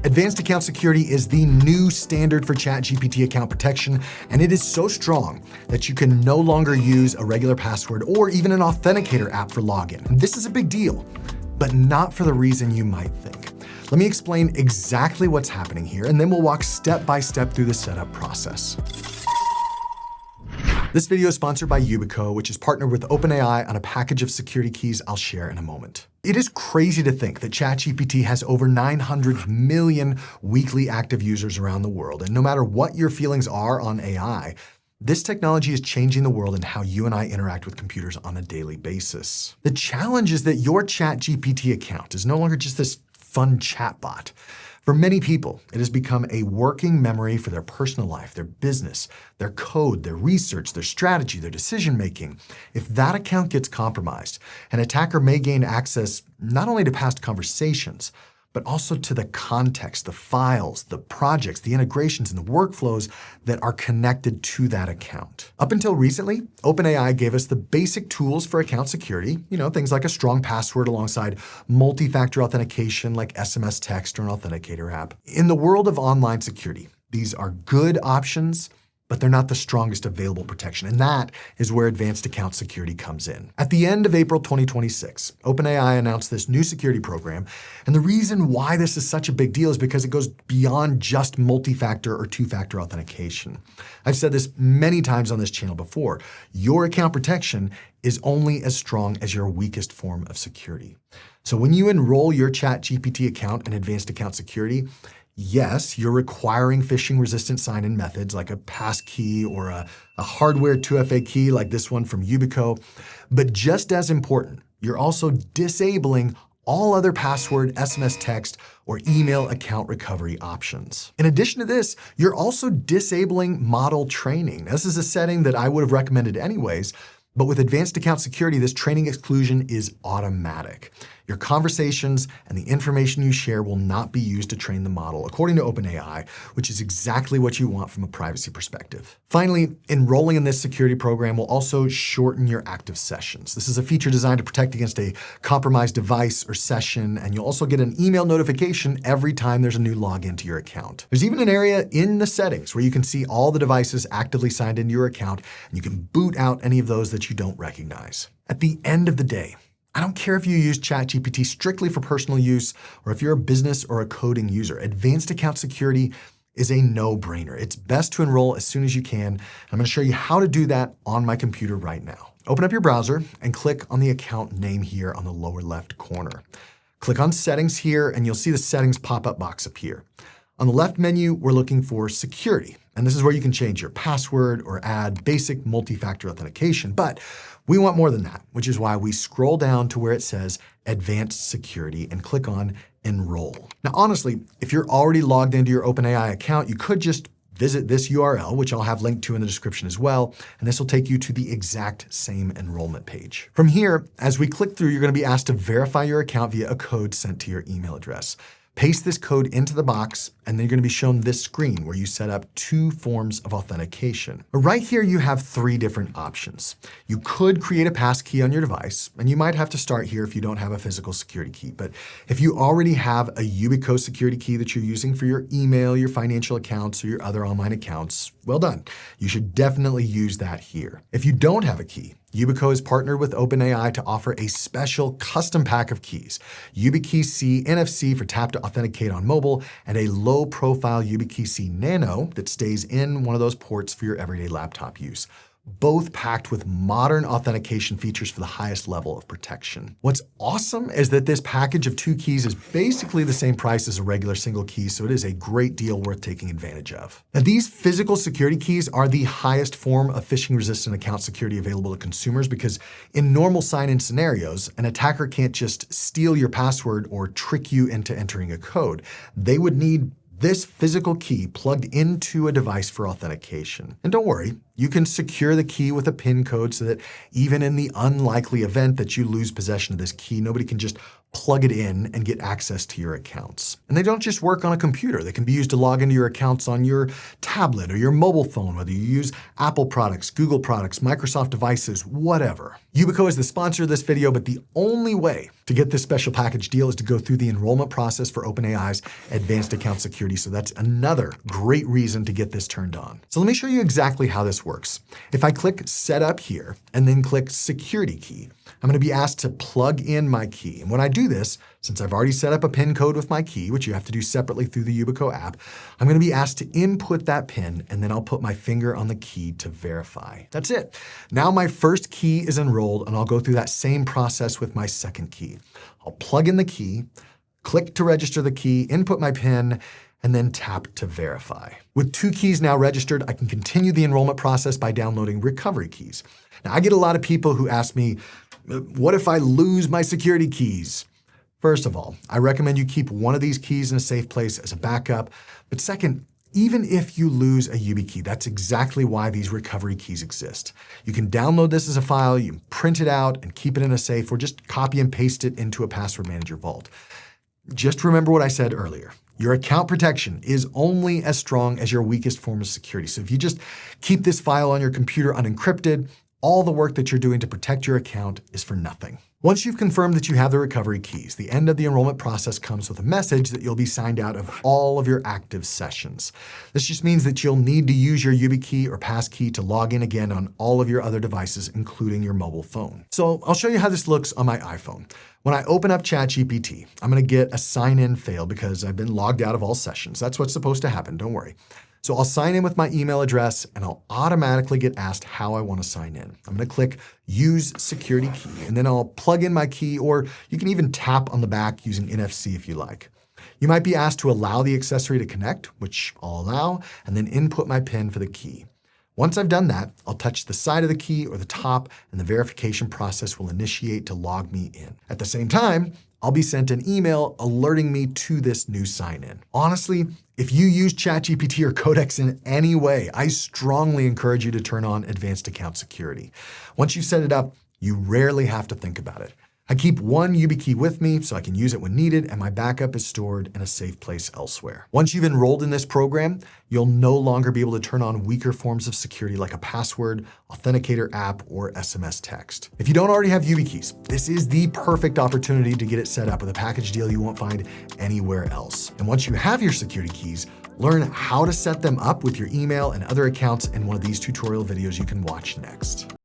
Advanced account security is the new standard for ChatGPT account protection, and it is so strong that you can no longer use a regular password or even an authenticator app for login. This is a big deal, but not for the reason you might think. Let me explain exactly what's happening here, and then we'll walk step by step through the setup process. This video is sponsored by Yubico, which is partnered with OpenAI on a package of security keys I'll share in a moment. It is crazy to think that ChatGPT has over 900 million weekly active users around the world. And no matter what your feelings are on AI, this technology is changing the world and how you and I interact with computers on a daily basis. The challenge is that your ChatGPT account is no longer just this fun chatbot. For many people, it has become a working memory for their personal life, their business, their code, their research, their strategy, their decision-making. If that account gets compromised, an attacker may gain access not only to past conversations, but also to the context, the files, the projects, the integrations, and the workflows that are connected to that account. Up until recently, OpenAI gave us the basic tools for account security, things like a strong password alongside multi-factor authentication like SMS text or an authenticator app. In the world of online security, these are good options, but they're not the strongest available protection, and that is where advanced account security comes in. At the end of April 2026, OpenAI announced this new security program, and the reason why this is such a big deal is because it goes beyond just multi-factor or two-factor authentication. I've said this many times on this channel before. Your account protection is only as strong as your weakest form of security. So when you enroll your ChatGPT account in advanced account security, yes, you're requiring phishing-resistant sign-in methods like a passkey or a hardware 2FA key like this one from Yubico. But just as important, you're also disabling all other password, SMS text, or email account recovery options. In addition to this, you're also disabling model training. This is a setting that I would have recommended anyways, but with advanced account security, this training exclusion is automatic. Your conversations and the information you share will not be used to train the model, according to OpenAI, which is exactly what you want from a privacy perspective. Finally, enrolling in this security program will also shorten your active sessions. This is a feature designed to protect against a compromised device or session, and you'll also get an email notification every time there's a new login to your account. There's even an area in the settings where you can see all the devices actively signed into your account, and you can boot out any of those that you don't recognize. At the end of the day, I don't care if you use ChatGPT strictly for personal use or if you're a business or a coding user. Advanced account security is a no-brainer. It's best to enroll as soon as you can. I'm going to show you how to do that on my computer right now. Open up your browser and click on the account name here on the lower left corner. Click on Settings here and you'll see the Settings pop-up box appear. On the left menu, we're looking for Security. And this is where you can change your password or add basic multi-factor authentication. But we want more than that, which is why we scroll down to where it says Advanced Security and click on Enroll. Now, honestly, if you're already logged into your OpenAI account, you could just visit this URL, which I'll have linked to in the description as well, and this will take you to the exact same enrollment page. From here, as we click through, you're going to be asked to verify your account via a code sent to your email address. Paste this code into the box, and then you're going to be shown this screen where you set up two forms of authentication. Right here, you have three different options. You could create a passkey on your device, and you might have to start here if you don't have a physical security key. But if you already have a Yubico security key that you're using for your email, your financial accounts, or your other online accounts, well done. You should definitely use that here. If you don't have a key, Yubico has partnered with OpenAI to offer a special custom pack of keys, YubiKey C NFC for tap to authenticate on mobile, and a low-profile YubiKey C Nano that stays in one of those ports for your everyday laptop use. Both packed with modern authentication features for the highest level of protection. What's awesome is that this package of two keys is basically the same price as a regular single key, so it is a great deal worth taking advantage of. Now, these physical security keys are the highest form of phishing-resistant account security available to consumers because in normal sign-in scenarios, an attacker can't just steal your password or trick you into entering a code. They would need this physical key plugged into a device for authentication. And don't worry, you can secure the key with a PIN code so that even in the unlikely event that you lose possession of this key, nobody can just plug it in and get access to your accounts. And they don't just work on a computer. They can be used to log into your accounts on your tablet or your mobile phone, whether you use Apple products, Google products, Microsoft devices, whatever. Yubico is the sponsor of this video, but the only way to get this special package deal is to go through the enrollment process for OpenAI's advanced account security. So that's another great reason to get this turned on. So let me show you exactly how this works. If I click Setup here and then click Security Key, I'm going to be asked to plug in my key. And when I do this, since I've already set up a PIN code with my key, which you have to do separately through the Yubico app, I'm going to be asked to input that PIN, and then I'll put my finger on the key to verify. That's it. Now my first key is enrolled, and I'll go through that same process with my second key. I'll plug in the key, click to register the key, input my PIN, and then tap to verify. With 2 keys now registered, I can continue the enrollment process by downloading recovery keys. Now, I get a lot of people who ask me, what if I lose my security keys? First of all, I recommend you keep one of these keys in a safe place as a backup. But second, even if you lose a YubiKey, that's exactly why these recovery keys exist. You can download this as a file, you can print it out and keep it in a safe, or just copy and paste it into a password manager vault. Just remember what I said earlier. Your account protection is only as strong as your weakest form of security. So if you just keep this file on your computer unencrypted, all the work that you're doing to protect your account is for nothing. Once you've confirmed that you have the recovery keys, the end of the enrollment process comes with a message that you'll be signed out of all of your active sessions. This just means that you'll need to use your YubiKey or passkey to log in again on all of your other devices, including your mobile phone. So I'll show you how this looks on my iPhone. When I open up ChatGPT, I'm going to get a sign-in fail because I've been logged out of all sessions. That's what's supposed to happen, don't worry. So I'll sign in with my email address and I'll automatically get asked how I want to sign in. I'm going to click Use Security Key, and then I'll plug in my key, or you can even tap on the back using NFC if you like. You might be asked to allow the accessory to connect, which I'll allow, and then input my PIN for the key. Once I've done that, I'll touch the side of the key or the top, and the verification process will initiate to log me in. At the same time, I'll be sent an email alerting me to this new sign-in. Honestly, if you use ChatGPT or Codex in any way, I strongly encourage you to turn on advanced account security. Once you set it up, you rarely have to think about it. I keep one YubiKey with me so I can use it when needed, and my backup is stored in a safe place elsewhere. Once you've enrolled in this program, you'll no longer be able to turn on weaker forms of security like a password, authenticator app, or SMS text. If you don't already have YubiKeys, this is the perfect opportunity to get it set up with a package deal you won't find anywhere else. And once you have your security keys, learn how to set them up with your email and other accounts in one of these tutorial videos you can watch next.